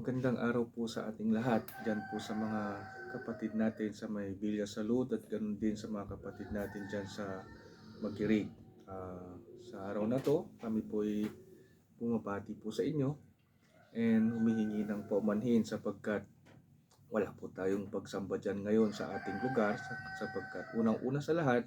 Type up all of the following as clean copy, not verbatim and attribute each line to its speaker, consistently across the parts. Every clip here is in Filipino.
Speaker 1: Magandang araw po sa ating lahat. Diyan po sa mga kapatid natin sa may Villa Salud at ganoon din sa mga kapatid natin diyan sa Magirig. Sa araw na to, kami po ay bumabati po sa inyo and humihingi ng paumanhin sapagkat wala po tayong pagsamba dyan ngayon sa ating lugar sapagkat unang-una sa lahat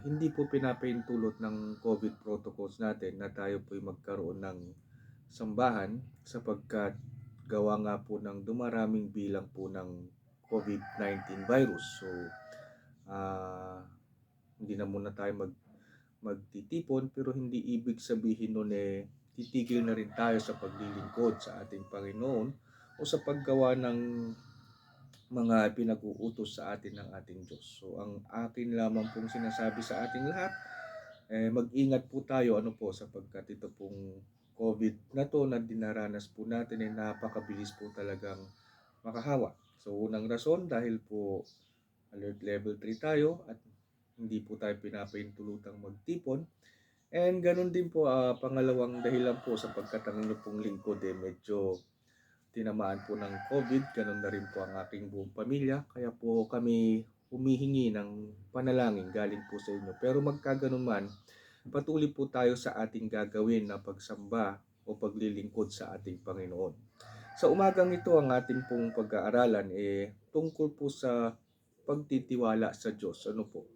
Speaker 1: hindi po pinapaintulot ng COVID protocols natin na tayo po ay magkaroon ng sambahan sapagkat gawa nga po ng dumaraming bilang po ng COVID-19 virus. So, hindi na muna tayo magtitipon pero hindi ibig sabihin nun titigil na rin tayo sa paglilingkod sa ating Panginoon o sa paggawa ng mga pinag-uutos sa atin ng ating Diyos. So, ang akin lamang pong sinasabi sa ating lahat, mag-ingat po tayo sapagkat ito pong COVID na to na dinaranas po natin ay napakabilis po talagang makahawa. So unang rason dahil po alert level 3 tayo at hindi po tayo pinapaintulutang magtipon. And ganun din po pangalawang dahilan po sapagkat ang inyo pong lingkod medyo tinamaan po ng COVID, ganun na rin po ang aking buong pamilya. Kaya po kami humihingi ng panalangin galing po sa inyo. Pero magkaganon man, patuloy po tayo sa ating gagawin na pagsamba o paglilingkod sa ating Panginoon. Sa umagang ito, ang ating pong pag-aaralan tungkol po sa pagtitiwala sa Diyos. Ano po?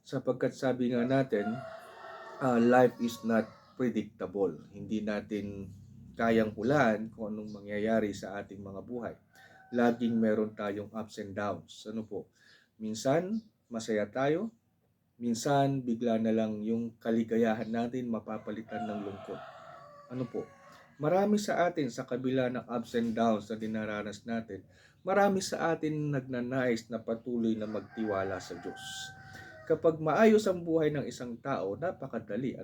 Speaker 1: Sapagkat sabi nga natin, life is not predictable. Hindi natin kayang hulaan kung anong mangyayari sa ating mga buhay. Laging meron tayong ups and downs. Ano po? Minsan, masaya tayo. Minsan, bigla na lang yung kaligayahan natin mapapalitan ng lungkot. Ano po? Marami sa atin sa kabila ng ups and downs na dinaranas natin, marami sa atin nagnanais na patuloy na magtiwala sa Diyos. Kapag maayos ang buhay ng isang tao, napakadali.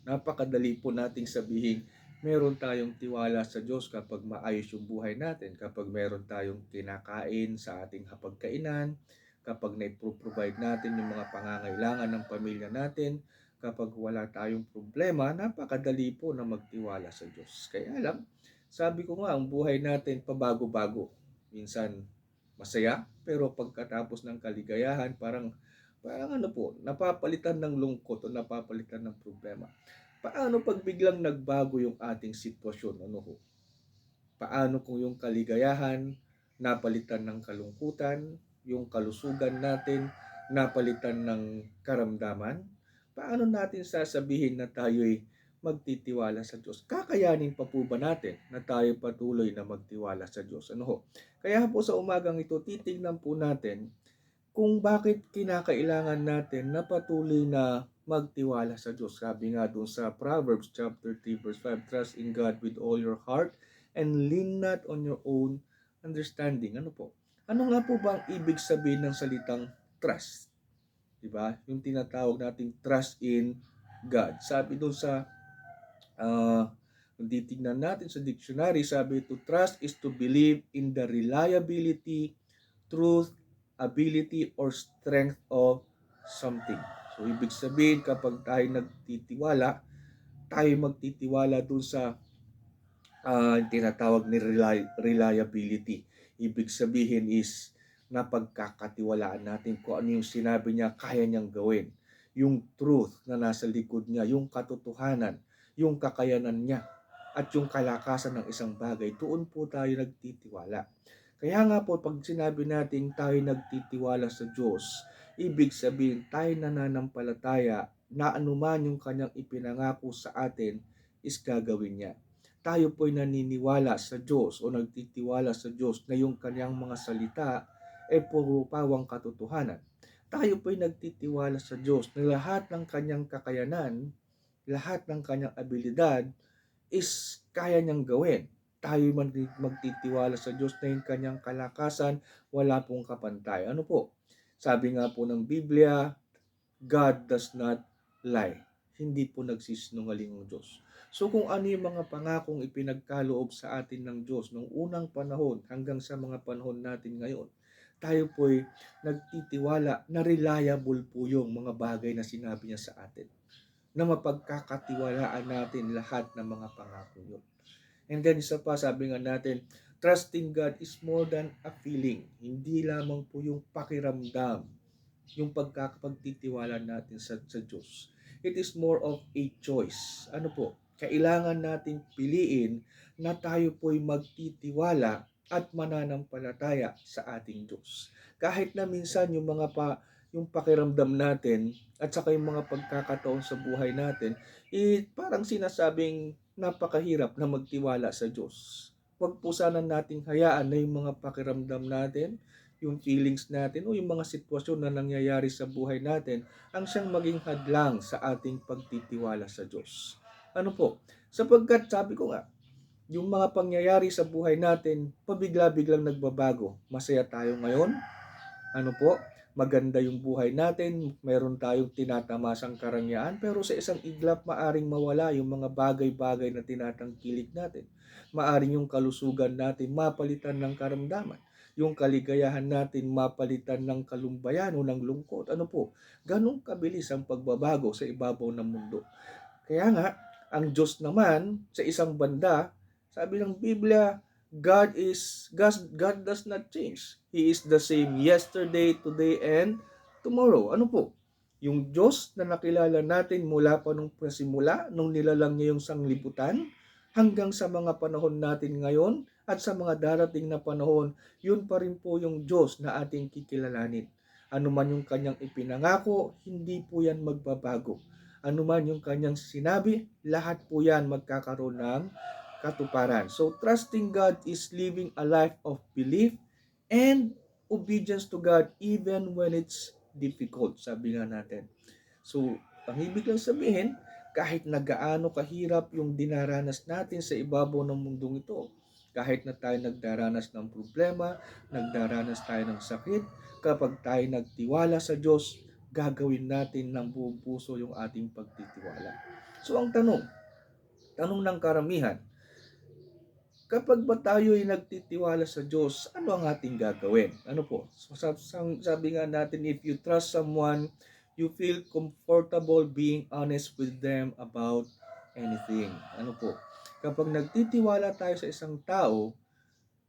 Speaker 1: Napakadali po nating sabihin, meron tayong tiwala sa Diyos kapag maayos yung buhay natin, kapag meron tayong kinakain sa ating hapagkainan, kapag na-provide natin yung mga pangangailangan ng pamilya natin, kapag wala tayong problema, napakadali po na magtiwala sa Diyos. Kaya lang, sabi ko nga, ang buhay natin pabago-bago. Minsan masaya, pero pagkatapos ng kaligayahan, parang napapalitan ng lungkot o napapalitan ng problema. Paano pag biglang nagbago yung ating sitwasyon? Paano kung yung kaligayahan napalitan ng kalungkutan, yung kalusugan natin napalitan ng karamdaman? Paano natin sasabihin na tayo'y magtitiwala sa Diyos? Kakayanin pa po ba natin na tayo patuloy na magtiwala sa Diyos? Kaya po sa umagang ito, titignan po natin kung bakit kinakailangan natin na patuloy na magtiwala sa Diyos. Sabi nga doon sa Proverbs chapter 3 verse 5, trust in God with all your heart and lean not on your own understanding. Ano nga po ba ang ibig sabihin ng salitang trust? Diba? Yung tinatawag nating trust in God. Sabi doon sa kung titignan natin sa dictionary, sabi to trust is to believe in the reliability, truth, ability, or strength of something. So, ibig sabihin kapag tayo nagtitiwala, tayo magtitiwala dun sa tinatawag ni reliability. Ibig sabihin is napagkakatiwalaan natin kung ano yung sinabi niya, kaya niyang gawin. Yung truth na nasa likod niya, yung katotohanan, yung kakayanan niya, at yung kalakasan ng isang bagay, doon po tayo nagtitiwala. Kaya nga po, pag sinabi natin tayo nagtitiwala sa Diyos, ibig sabihin tayo nananampalataya na anuman yung kanyang ipinangako sa atin is gagawin niya. Tayo po'y naniniwala sa Diyos o nagtitiwala sa Diyos na yung kanyang mga salita puro pawang katotohanan. Tayo po'y nagtitiwala sa Diyos na lahat ng kanyang kakayanan, lahat ng kanyang abilidad is kaya niyang gawin. Tayo magtitiwala sa Diyos na yung kanyang kalakasan, wala pong kapantay. Sabi nga po ng Biblia, God does not lie. Hindi po nagsisinungaling ang Diyos. So kung ano yung mga pangakong ipinagkaloob sa atin ng Diyos noong unang panahon hanggang sa mga panahon natin ngayon, tayo po'y nagtitiwala na reliable po yung mga bagay na sinabi niya sa atin. Na mapagkakatiwalaan natin lahat ng mga pangako yun. And then isa pa, sabi nga natin, trusting God is more than a feeling. Hindi lamang po yung pakiramdam, yung pagkakapagtitiwala natin sa Diyos. It is more of a choice. Ano po? Kailangan natin piliin na tayo po'y magtitiwala at mananampalataya sa ating Diyos. Kahit na minsan yung pakiramdam natin at saka yung mga pagkakataon sa buhay natin, parang sinasabing napakahirap na magtiwala sa Diyos. Huwag po sana nating hayaan na yung mga pakiramdam natin, yung feelings natin o yung mga sitwasyon na nangyayari sa buhay natin ang siyang maging hadlang sa ating pagtitiwala sa Diyos. Ano po? Sapagkat sabi ko nga, yung mga pangyayari sa buhay natin, pabigla-biglang nagbabago. Masaya tayo ngayon. Ano po? Maganda yung buhay natin, meron tayong tinatamasang karangyaan, pero sa isang iglap maaring mawala yung mga bagay-bagay na tinatangkilik natin. Maaring yung kalusugan natin mapalitan ng karamdaman. Yung kaligayahan natin mapalitan ng kalumbayan o ng lungkot. Ano po? Ganong kabilis ang pagbabago sa ibabaw ng mundo. Kaya nga, ang Diyos naman sa isang banda, sabi ng Biblia, God does not change. He is the same yesterday, today, and tomorrow. Ano po? Yung Diyos na nakilala natin mula pa nung simula, nung nilalang niya yung sanglibutan, hanggang sa mga panahon natin ngayon at sa mga darating na panahon, yun pa rin po yung Diyos na ating kikilalanin. Ano man yung kanyang ipinangako, hindi po yan magbabago. Ano man yung kanyang sinabi, lahat po yan magkakaroon ng katuparan. So, trusting God is living a life of belief and obedience to God even when it's difficult, sabi nga natin. So, ang ibig lang sabihin, kahit na gaano kahirap yung dinaranas natin sa ibabaw ng mundong ito, kahit na tayo nagdaranas ng problema, nagdaranas tayo ng sakit, kapag tayo nagtiwala sa Diyos, gagawin natin ng buong puso yung ating pagtitiwala. So, ang tanong ng karamihan, kapag ba tayo ay nagtitiwala sa Diyos, ano ang ating gagawin? Ano po? So, sabi nga natin, if you trust someone, you feel comfortable being honest with them about anything. Ano po? Kapag nagtitiwala tayo sa isang tao,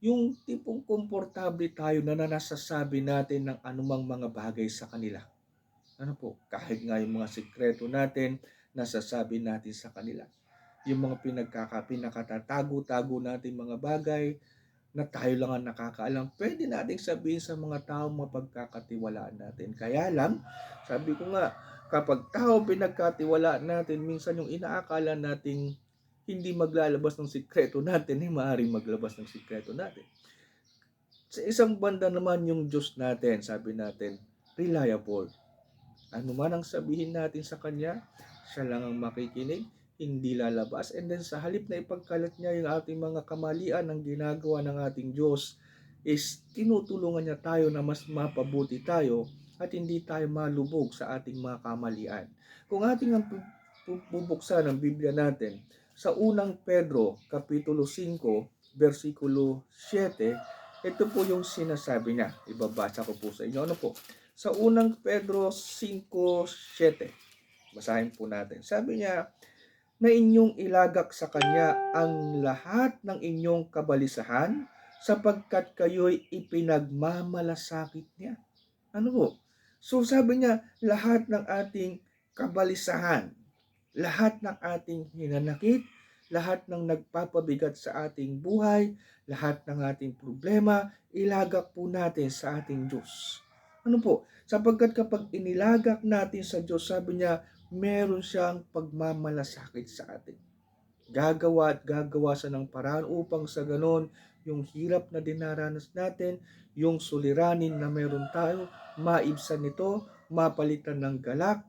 Speaker 1: yung tipong komportable tayo na nasasabi natin ng anumang mga bagay sa kanila. Ano po? Kahit nga yung mga sikreto natin, nasasabi natin sa kanila. Yung mga pinakatatago-tago natin mga bagay na tayo lang ang nakakaalam, pwede nating sabihin sa mga tao mapagkakatiwalaan natin. Kaya lang, sabi ko nga, kapag tao pinagkatiwalaan natin, minsan yung inaakala nating hindi maglalabas ng sikreto natin, maaaring maglabas ng sikreto natin. Sa isang banda naman yung Diyos natin, sabi natin, reliable. Ano man ang sabihin natin sa Kanya, siya lang ang makikinig, hindi lalabas. And then sa halip na ipagkalat niya yung ating mga kamalian ng ginagawa ng ating Diyos, is tinutulungan niya tayo na mas mapabuti tayo at hindi tayo malubog sa ating mga kamalian. Kung ating ang bubuksan ng Biblia natin, sa unang Pedro, Kapitulo 5, versikulo 7, ito po yung sinasabi niya. Ibabasa ko po sa inyo. Ano po? Sa unang Pedro 5:7, basahin po natin. Sabi niya, na inyong ilagak sa Kanya ang lahat ng inyong kabalisahan sapagkat kayo'y ipinagmamalasakit niya. Ano po? So sabi niya, lahat ng ating kabalisahan, lahat ng ating hinanakit, lahat ng nagpapabigat sa ating buhay, lahat ng ating problema, ilagak po natin sa ating Diyos. Ano po? Sapagkat kapag inilagak natin sa Diyos, sabi niya, meron siyang pagmamalasakit sa atin. Gagawa at gagawa siya ng paraan upang sa ganon, yung hirap na dinaranas natin, yung suliranin na meron tayo, maibsan nito, mapalitan ng galak,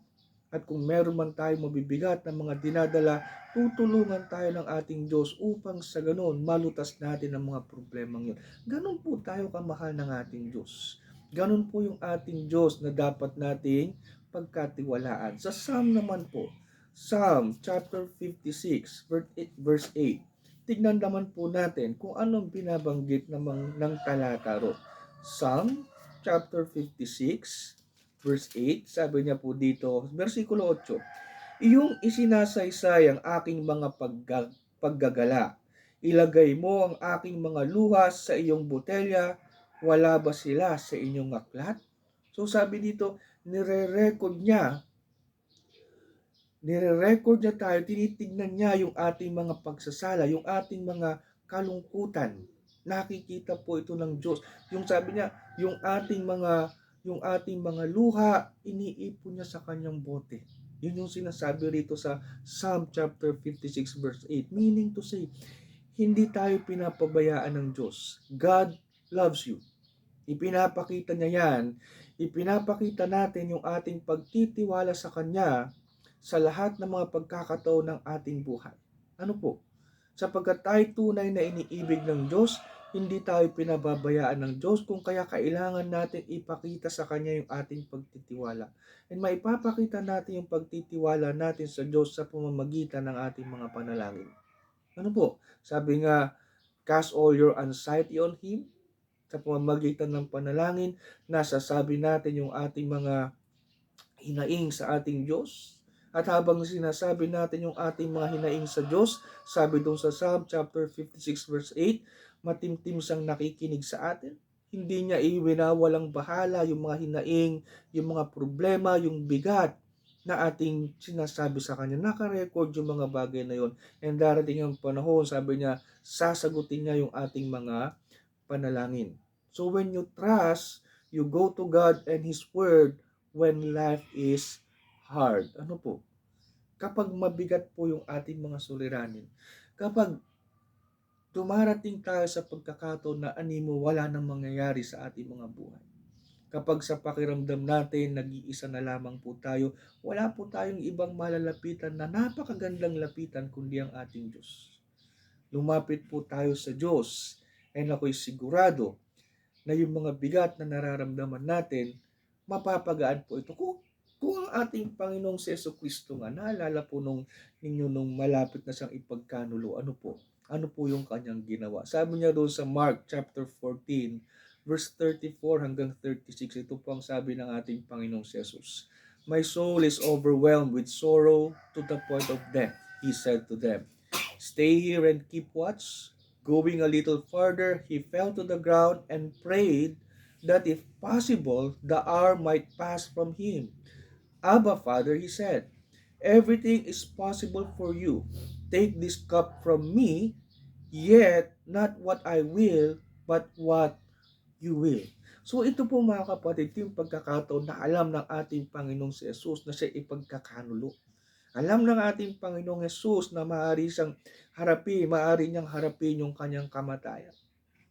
Speaker 1: at kung meron man tayo mabibigat na mga dinadala, tutulungan tayo ng ating Diyos upang sa ganon, malutas natin ang mga problemang yun. Ganon po tayo kamahal ng ating Diyos. Ganon po yung ating Diyos na dapat nating pagkatiwalaan. Sa Psalm naman po, Psalm chapter 56, verse 8. Tignan naman po natin kung anong binabanggit ng talata ro. Psalm chapter 56, verse 8, sabi niya po dito, versikulo 8, iyong isinasaysay ang aking mga paggagala, Ilagay mo ang aking mga luhas sa iyong botelya, wala ba sila sa inyong aklat? So sabi dito, nire-record niya tayo, tinitignan niya yung ating mga pagsasala, yung ating mga kalungkutan. Nakikita po ito ng Diyos. Yung sabi niya, yung ating mga luha, iniipon niya sa kanyang bote. Yun yung sinasabi rito sa Psalm chapter 56 verse 8. Meaning to say, hindi tayo pinapabayaan ng Diyos. God loves you. Ipinapakita niya yan. Ipinapakita natin yung ating pagtitiwala sa Kanya sa lahat ng mga pagkakataon ng ating buhay. Ano po? Sapagkat tayo tunay na iniibig ng Diyos, hindi tayo pinababayaan ng Diyos, kung kaya kailangan natin ipakita sa Kanya yung ating pagtitiwala. And maipapakita natin yung pagtitiwala natin sa Diyos sa pamamagitan ng ating mga panalangin. Ano po? Sabi nga, cast all your anxiety on Him. Sa pamamagitan ng panalangin, nasasabi natin yung ating mga hinaing sa ating Diyos. At habang sinasabi natin yung ating mga hinaing sa Diyos, sabi doon sa Psalm chapter 56 verse 8, matimtim siyang nakikinig sa atin. Hindi niya iwinawalang bahala yung mga hinaing, yung mga problema, yung bigat na ating sinasabi sa Kanya. Naka-record yung mga bagay na yon. And darating ang panahon, sabi niya, sasagutin niya yung ating mga panalangin. So when you trust, you go to God and His Word when life is hard. Ano po? Kapag mabigat po yung ating mga suliranin, kapag dumarating tayo sa pagkakataon na animo wala nang mangyayari sa ating mga buhay. Kapag sa pakiramdam natin, nag-iisa na lamang po tayo, wala po tayong ibang malalapitan na napakagandang lapitan kundi ang ating Diyos. Lumapit po tayo sa Diyos, and ako'y sigurado na yung mga bigat na nararamdaman natin, mapapagaan po ito. Kung ang ating Panginoong Jesucristo nga, naalala po ninyo nung malapit na siyang ipagkanulo, ano po? Ano po yung kanyang ginawa? Sabi niya doon sa Mark chapter 14, verse 34 hanggang 36, ito po ang sabi ng ating Panginoong Jesus. My soul is overwhelmed with sorrow to the point of death, He said to them. Stay here and keep watch. Going a little further, he fell to the ground and prayed that if possible, the hour might pass from him. Abba, Father, he said, everything is possible for you. Take this cup from me, yet not what I will, but what you will. So ito po mga kapatid, yung pagkakataon na alam ng ating Panginoong si Jesus na siya ipagkakanulo. Alam ng ating Panginoong Yesus na maaari niyang harapin yung kanyang kamatayan.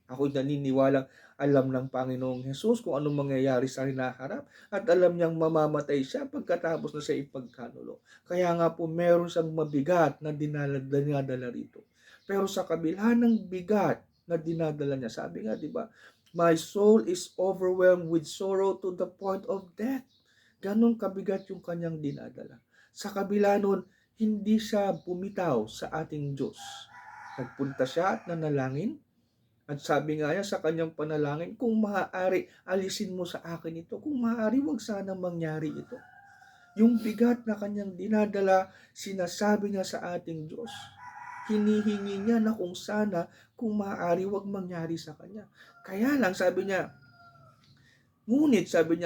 Speaker 1: Ako'y naniniwalang alam ng Panginoong Yesus kung anong mangyayari sa hinaharap at alam niyang mamamatay siya pagkatapos na siya ipagkanulo. Kaya nga po meron siyang mabigat na dinadala rito. Pero sa kabila ng bigat na dinadala niya, sabi nga, di ba, my soul is overwhelmed with sorrow to the point of death. Ganon kabigat yung kanyang dinadala. Sa kabila nun, hindi siya bumitaw sa ating Diyos. Nagpunta siya at nanalangin. At sabi nga niya sa kanyang panalangin, kung maaari, alisin mo sa akin ito. Kung maaari, wag sana mangyari ito. Yung bigat na kanyang dinadala, sinasabi niya sa ating Diyos. Hinihingi niya na kung maaari, wag mangyari sa kanya. Kaya lang, sabi niya,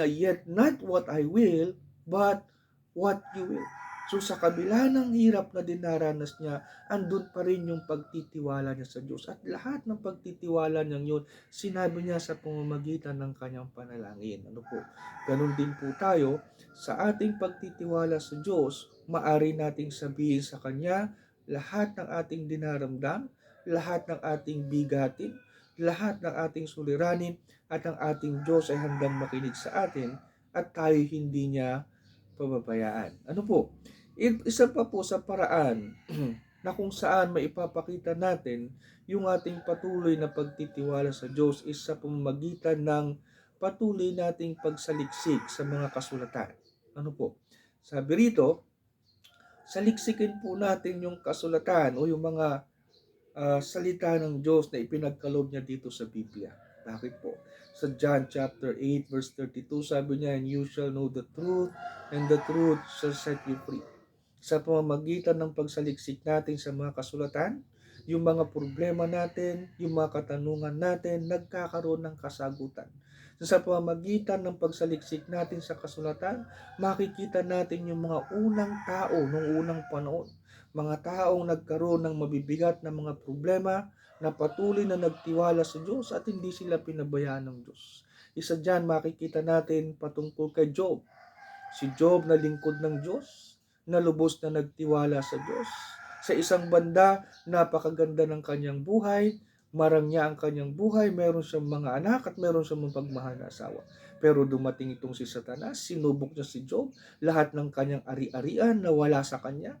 Speaker 1: yet not what I will, but what you will. So sa kabila ng hirap na dinaranas niya, andun pa rin yung pagtitiwala niya sa Diyos. At lahat ng pagtitiwala niya yun, sinabi niya sa pamamagitan ng kanyang panalangin. Ano po? Ganun din po tayo, sa ating pagtitiwala sa Diyos, maari nating sabihin sa Kanya, lahat ng ating dinaramdam, lahat ng ating bigatin, lahat ng ating suliranin, at ang ating Diyos ay handang makinig sa atin at tayo hindi niya pababayaan. Ano po? Isa pa po sa paraan na kung saan maipapakita natin yung ating patuloy na pagtitiwala sa Diyos is sa pamamagitan ng patuloy nating pagsaliksik sa mga kasulatan. Ano po? Sabi rito, saliksikin po natin yung kasulatan o yung mga salita ng Diyos na ipinagkaloob niya dito sa Biblia. Bakit po? Sa John chapter 8 verse 32, sabi niya, and you shall know the truth, and the truth shall set you free. Sa pamamagitan ng pagsaliksik natin sa mga kasulatan, yung mga problema natin, yung mga katanungan natin, nagkakaroon ng kasagutan. Sa pamamagitan ng pagsaliksik natin sa kasulatan, makikita natin yung mga unang tao nung unang panahon. Mga taong nagkaroon ng mabibigat na mga problema na patuloy na nagtiwala sa Diyos at hindi sila pinabayaan ng Diyos. Isa dyan makikita natin patungkol kay Job. Si Job na lingkod ng Diyos, na lubos na nagtiwala sa Diyos. Sa isang banda, napakaganda ng kanyang buhay, marangya ang kanyang buhay, meron siyang mga anak at meron siyang mapagmahal na asawa. Pero dumating itong si Satanas, sinubok niya si Job, lahat ng kanyang ari-arian nawala sa kanya,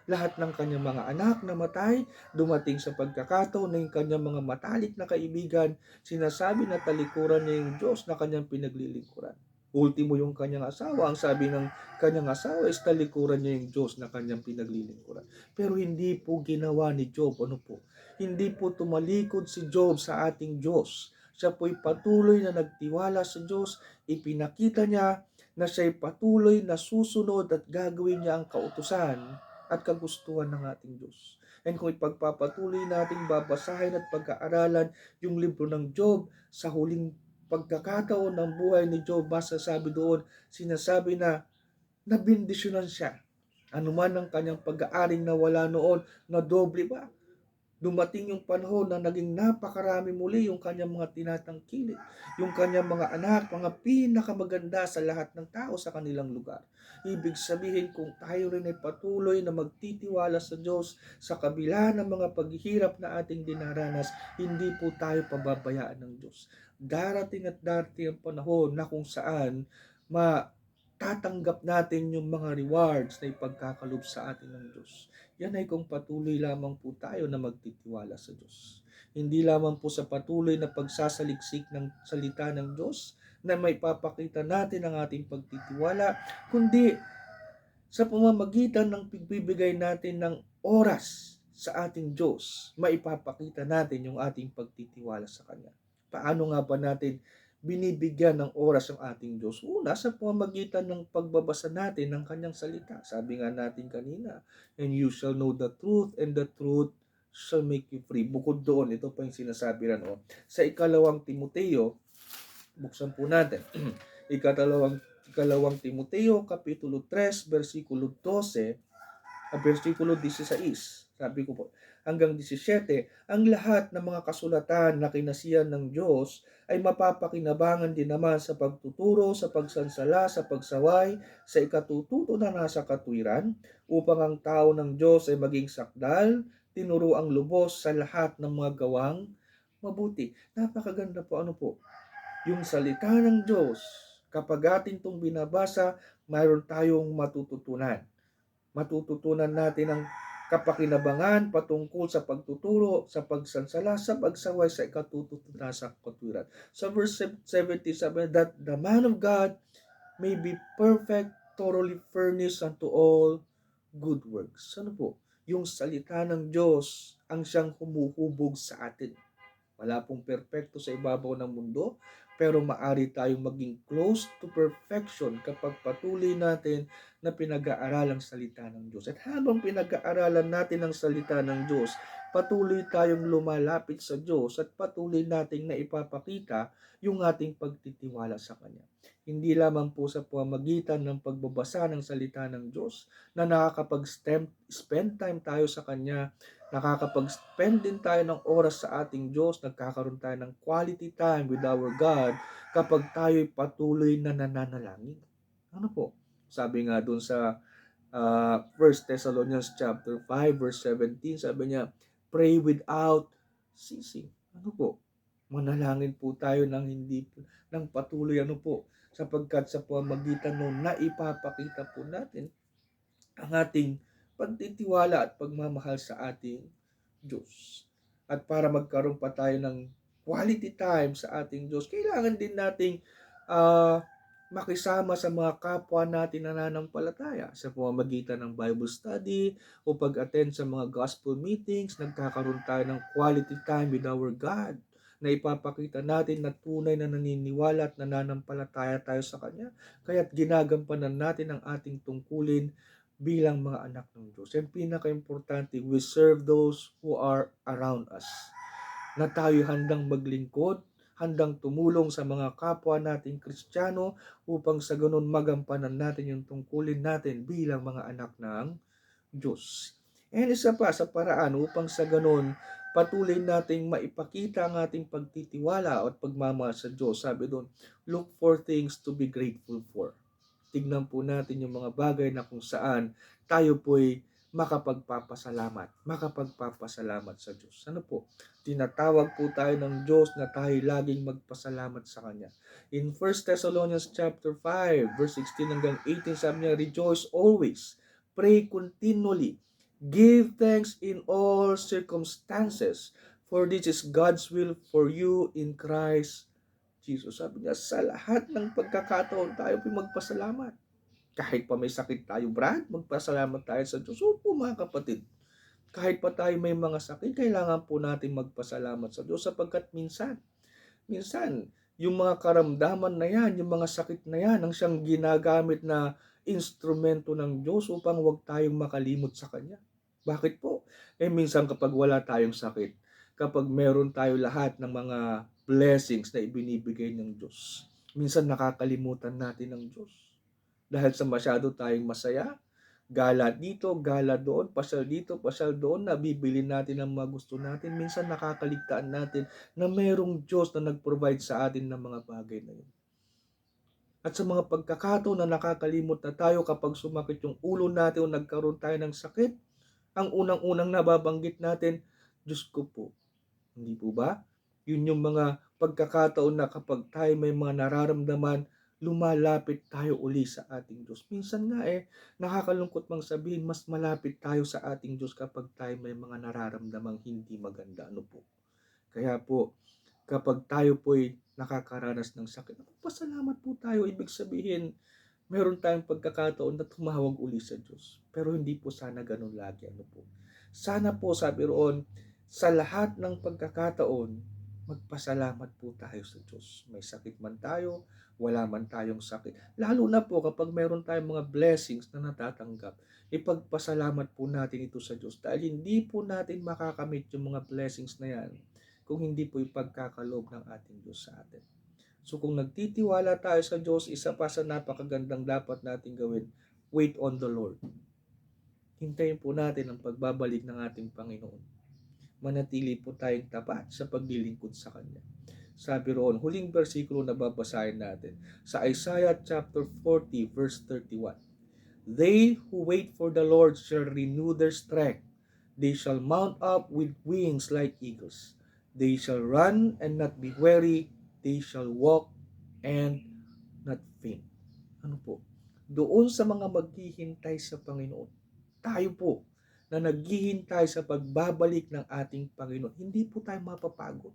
Speaker 1: lahat ng kanyang mga anak namatay, dumating sa pagkakataon na yung kanyang mga matalik na kaibigan, sinasabi na talikuran niya yung Diyos na kanyang pinaglilingkuran. Ultimo yung kanyang asawa, ang sabi ng kanyang asawa is talikuran niya yung Diyos na kanyang pinaglilingkuran. Pero hindi po ginawa ni Job, ano po? Hindi po tumalikod si Job sa ating Diyos. Siya po'y patuloy na nagtiwala sa Diyos, ipinakita niya na siya'y patuloy na susunod at gagawin niya ang kautusan at kagustuhan ng ating Diyos. And kung ipagpapatuloy nating babasahin at pag-aaralan yung libro ng Job, sa huling pagkakataon ng buhay ni Job, masasabi doon, sinasabi na nabindisyonan siya. Ano man ang kanyang pag-aaring nawala noon, na doble ba? Dumating yung panahon na naging napakarami muli yung kanyang mga tinatangkilik, yung kanyang mga anak, mga pinakamaganda sa lahat ng tao sa kanilang lugar. Ibig sabihin, kung tayo rin ay patuloy na magtitiwala sa Diyos sa kabila ng mga paghihirap na ating dinaranas, hindi po tayo pababayaan ng Diyos. Darating at darating ang panahon na kung saan tatanggap natin yung mga rewards na ipagkakalob sa atin ng Diyos. Yan ay kung patuloy lamang po tayo na magtitiwala sa Diyos. Hindi lamang po sa patuloy na pagsasaliksik ng salita ng Diyos na may papakita natin ang ating pagtitiwala, kundi sa pamamagitan ng pagbibigay natin ng oras sa ating Diyos, maipapakita natin yung ating pagtitiwala sa Kanya. Paano nga ba natin binibigyan ng oras ang ating Diyos? Una, sa pamamagitan ng pagbabasa natin ng Kanyang salita. Sabi nga natin kanina, and you shall know the truth, and the truth shall make you free. Bukod doon, ito pa yung sinasabi rin, sa ikalawang Timoteo, buksan po natin, ikalawang Timoteo, Kapitulo 3, versikulo 12, versikulo 16, sabi ko po, hanggang 17, ang lahat ng mga kasulatan na kinasiyan ng Diyos ay mapapakinabangan din naman sa pagtuturo, sa pagsansala, sa pagsaway, sa ikatututo na nasa katwiran, upang ang tao ng Diyos ay maging sakdal, tinuro ang lubos sa lahat ng mga gawang mabuti. Napakaganda po, ano po, yung salita ng Diyos, kapag atin itong binabasa, mayroon tayong matututunan. Matututunan natin ang kapakinabangan patungkol sa pagtuturo, sa pagsansala, sa pagsaway, sa ikatututunan sa katwiran. Sa verse 77, that the man of God may be perfect, thoroughly furnished unto all good works. Ano po? Yung salita ng Diyos ang siyang humuhubog sa atin. Wala pong perpekto sa ibabaw ng mundo, pero maari tayong maging close to perfection kapag patuloy natin na pinag-aaralan ang salita ng Diyos. At habang pinag-aaralan natin ang salita ng Diyos, patuloy tayong lumalapit sa Diyos at patuloy nating naipapakita yung ating pagtitiwala sa Kanya. Hindi lamang po sa pamamagitan ng pagbabasa ng salita ng Diyos na nakakapag-spend time tayo sa Kanya, nakakapag-spend din tayo ng oras sa ating Diyos, nagkakaroon tayo ng quality time with our God kapag tayo'y patuloy na nananalangin. Ano po? Sabi nga dun sa 1 Thessalonians chapter 5 verse 17, sabi niya, pray without ceasing. Ano po? Manalangin po tayo ng patuloy, ano po, sapagkat sa pamamagitan nun na ipapakita po natin ang ating pagtitiwala at pagmamahal sa ating Diyos. At para magkaroon pa tayo ng quality time sa ating Diyos, kailangan din nating makisama sa mga kapwa natin na nananampalataya sa pamamagitan ng Bible study o pag-attend sa mga gospel meetings. Nagkakaroon tayo ng quality time with our God na ipapakita natin na tunay na naniniwala at nananampalataya tayo sa Kanya. Kaya't ginagampanan natin ang ating tungkulin bilang mga anak ng Diyos. Yung pinaka-importante, we serve those who are around us. Na tayo handang maglingkod, handang tumulong sa mga kapwa nating Kristiyano upang sa ganun magampanan natin yung tungkulin natin bilang mga anak ng Diyos. And isa pa sa paraan upang sa ganun patuloy nating maipakita ang ating pagtitiwala at pagmamahal sa Diyos. Sabi doon, look for things to be grateful for. Tignan po natin yung mga bagay na kung saan tayo po'y makapagpapasalamat sa Diyos. Ano po? Tinatawag po tayo ng Diyos na tayo laging magpasalamat sa Kanya. In 1 Thessalonians chapter 5, verse 16 hanggang 18, sabi niya, rejoice always, pray continually, give thanks in all circumstances, for this is God's will for you in Christ Jesus. Sabi niya, sa lahat ng pagkakataon tayo po magpasalamat. Kahit pa may sakit tayo, Brad, magpasalamat tayo sa Diyos. Opo mga kapatid, kahit pa tayo may mga sakit, kailangan po natin magpasalamat sa Diyos sapagkat minsan, yung mga karamdaman na yan, yung mga sakit na yan, ang siyang ginagamit na instrumento ng Diyos upang huwag tayong makalimot sa Kanya. Bakit po? Minsan kapag wala tayong sakit, kapag meron tayo lahat ng mga blessings na ibinibigay ng Diyos, minsan nakakalimutan natin ang Diyos. Dahil sa masyado tayong masaya, gala dito, gala doon, pasyal dito, pasyal doon, nabibili natin ang mga gusto natin. Minsan nakakaligtaan natin na mayroong Diyos na nag-provide sa atin ng mga bagay na yun. At sa mga pagkakataon na nakakalimot na tayo kapag sumakit yung ulo natin o nagkaroon tayo ng sakit, ang unang-unang nababanggit natin, Diyos ko po. Hindi po ba? Yun yung mga pagkakataon na kapag tayo may mga nararamdaman, lumalapit tayo uli sa ating Diyos. Minsan nga nakakalungkot mang sabihin, mas malapit tayo sa ating Diyos kapag tayo may mga nararamdamang hindi maganda. Ano po? Kaya po, kapag tayo po'y nakakaranas ng sakit, pasalamat po tayo. Ibig sabihin, meron tayong pagkakataon na tumawag uli sa Diyos. Pero hindi po sana ganun lagi. Ano po? Sana po, sabi roon, sa lahat ng pagkakataon, magpasalamat po tayo sa Diyos. May sakit man tayo, wala man tayong sakit. Lalo na po kapag meron tayong mga blessings na natatanggap, ipagpasalamat po natin ito sa Diyos. Dahil hindi po natin makakamit yung mga blessings na yan kung hindi po ipagkakaloob ng ating Diyos sa atin. So kung nagtitiwala tayo sa Diyos, isa pa sa napakagandang dapat natin gawin, wait on the Lord. Hintayin po natin ang pagbabalik ng ating Panginoon. Manatili po tayong tapat sa paglilingkod sa Kanya. Sabi roon, huling versikulo na babasahin natin, sa Isaiah chapter 40 verse 31. They who wait for the Lord shall renew their strength. They shall mount up with wings like eagles. They shall run and not be weary. They shall walk and not faint. Ano po? Doon sa mga maghihintay sa Panginoon, tayo po na naghihintay sa pagbabalik ng ating Panginoon, hindi po tayo mapapagod.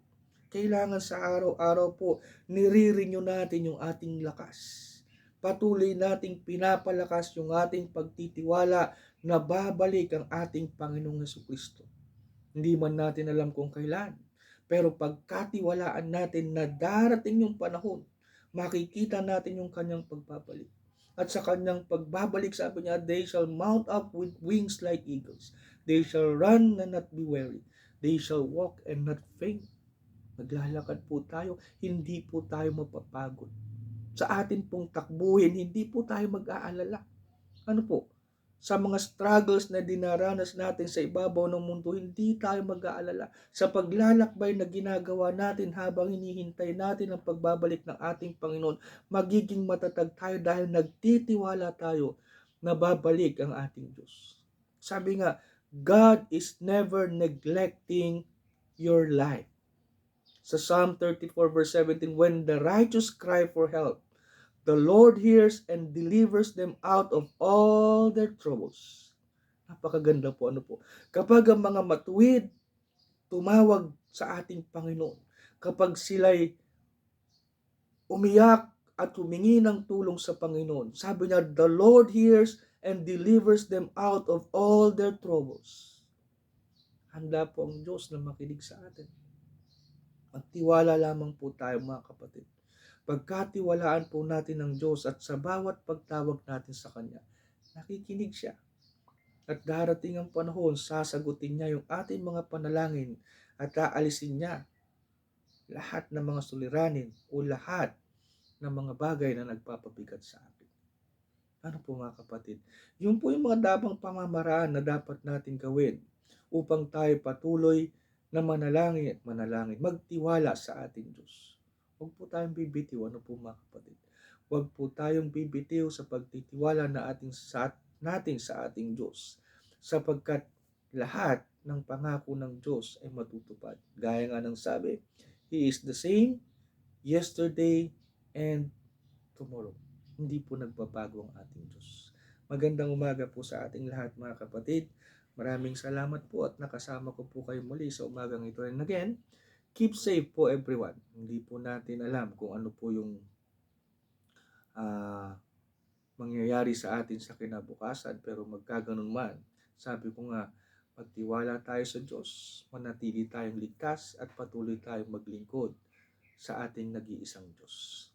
Speaker 1: Kailangan sa araw-araw po, nire-renew natin yung ating lakas. Patuloy nating pinapalakas yung ating pagtitiwala na babalik ang ating Panginoong Jesucristo. Hindi man natin alam kung kailan, pero pagkatiwalaan natin na darating yung panahon, makikita natin yung kanyang pagbabalik. At sa kanyang pagbabalik, sabi niya, they shall mount up with wings like eagles. They shall run and not be weary. They shall walk and not faint. Maglalakad po tayo, hindi po tayo mapapagod. Sa atin pong takbuhin, hindi po tayo mag-aalala. Ano po? Sa mga struggles na dinaranas natin sa ibabaw ng mundo, hindi tayo mag-aalala. Sa paglalakbay na ginagawa natin habang hinihintay natin ang pagbabalik ng ating Panginoon, magiging matatag tayo dahil nagtitiwala tayo na babalik ang ating Diyos. Sabi nga, God is never neglecting your life. Sa Psalm 34 verse 17, when the righteous cry for help, the Lord hears and delivers them out of all their troubles. Napakaganda po, ano po. Kapag ang mga matuwid tumawag sa ating Panginoon, kapag sila'y umiyak at humingi ng tulong sa Panginoon, sabi niya, the Lord hears and delivers them out of all their troubles. Handa po ang Diyos na makinig sa atin. Magtiwala lamang po tayo mga kapatid. Pagkatiwalaan po natin ng Diyos at sa bawat pagtawag natin sa Kanya, nakikinig siya. At darating ang panahon, sasagutin niya yung ating mga panalangin at aalisin niya lahat ng mga suliranin o lahat ng mga bagay na nagpapabigat sa atin. Ano po mga kapatid? Yun po yung mga dabang pamamaraan na dapat natin gawin upang tayo patuloy na manalangin, magtiwala sa ating Diyos. Huwag po tayong bibitiw, ano po mga kapatid? Huwag po tayong bibitiw sa pagtitiwala natin sa ating Diyos, sapagkat lahat ng pangako ng Diyos ay matutupad. Gaya nga ng sabi, He is the same yesterday and tomorrow. Hindi po nagbabago ang ating Diyos. Magandang umaga po sa ating lahat mga kapatid. Maraming salamat po at nakasama ko po kayo muli sa umagang ito. And again, keep safe po everyone. Hindi po natin alam kung ano po yung uh, mangyayari sa atin sa kinabukasan, pero magkaganon man, sabi ko nga, magtiwala tayo sa Diyos, manatili tayong ligtas at patuloy tayong maglingkod sa ating nag-iisang Diyos.